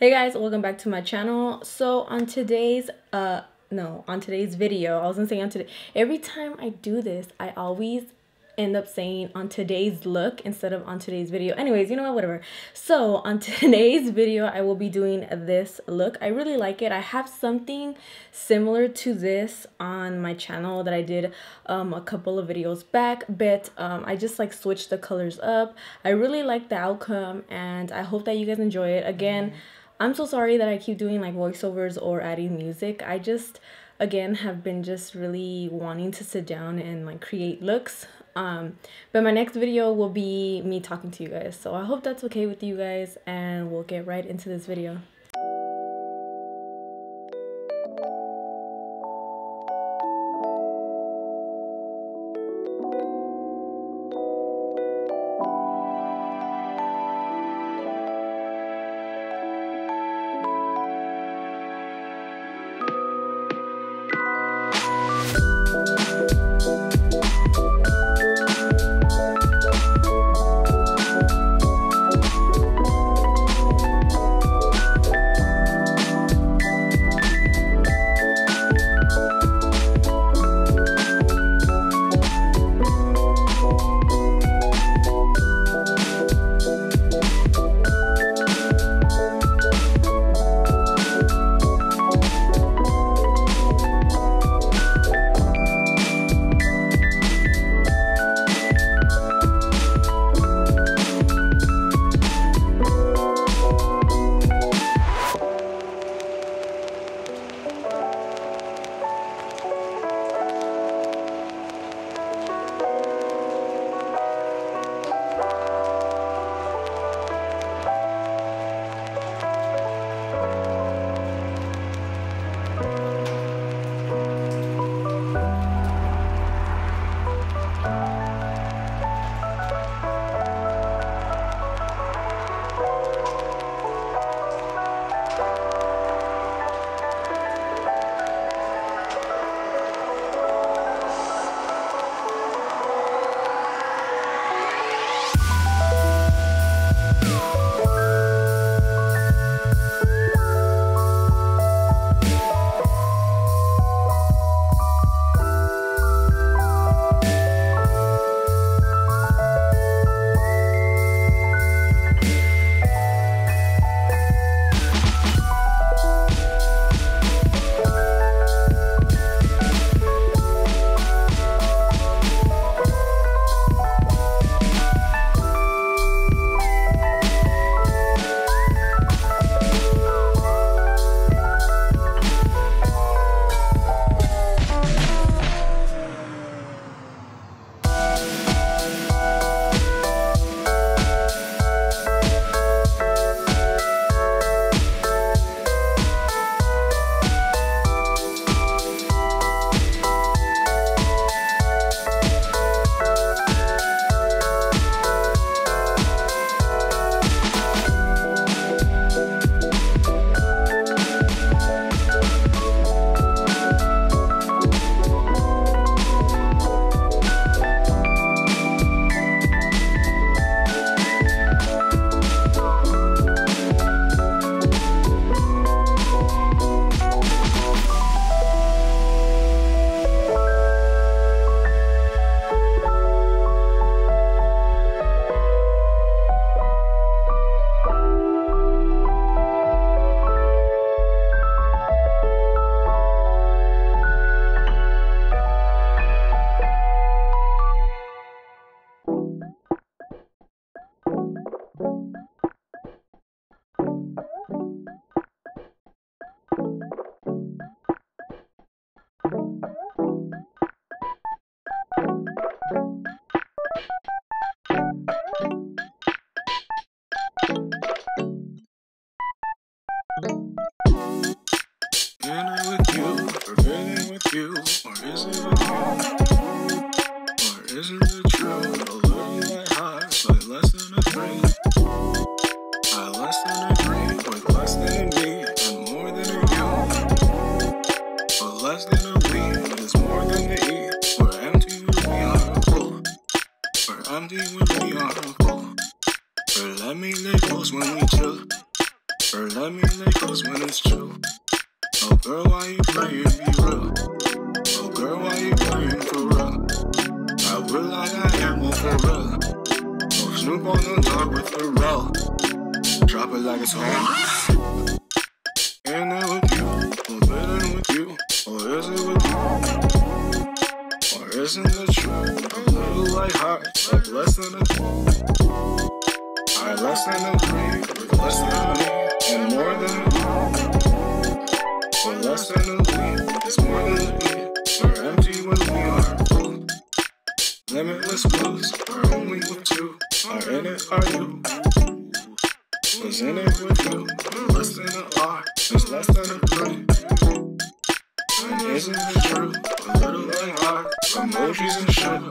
Hey guys, welcome back to my channel. So on today's video, I was gonna say on today, every time I do this I always end up saying on today's look instead of on today's video. Anyways, you know what, whatever. So on today's video I will be doing this look. I really like it. I have something similar to this on my channel that I did a couple of videos back, but I just like switched the colors up. I really like the outcome and I hope that you guys enjoy it. Again, I'm so sorry that I keep doing like voiceovers or adding music. I just, again, have been just really wanting to sit down and like create looks. But my next video will be me talking to you guys. So I hope that's okay with you guys and we'll get right into this video. Empty when we are full. But let me lay close when we chill. Or let me lay close when it's true. Oh girl, why you playing? Be real. Oh girl, why you playing for real? I will like I am one for real. Oh Snoop on the dog with the roll. Drop it like it's home. And then with you, or better with you, or is it with you? Or isn't it true? A little like heart, like less than a 2. I less than a 3, with less than a me, and more than a 2. Or less than a we, it's more than a me. We're empty when we are full. Limitless blues, we're only with 2. Are in it, are you? Was in it with you, less than an R, it's less than a 3. And isn't it true? A little like R, emojis and shit.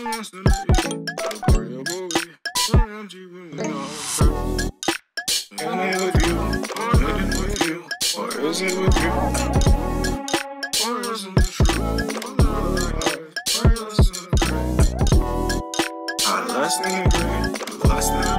Less than a E, agreeable we, we're empty when we are through. Am I with you, or is it with you, or is it with you? Or isn't it true? A little like R, or less than a 3. I less than a grade, less than a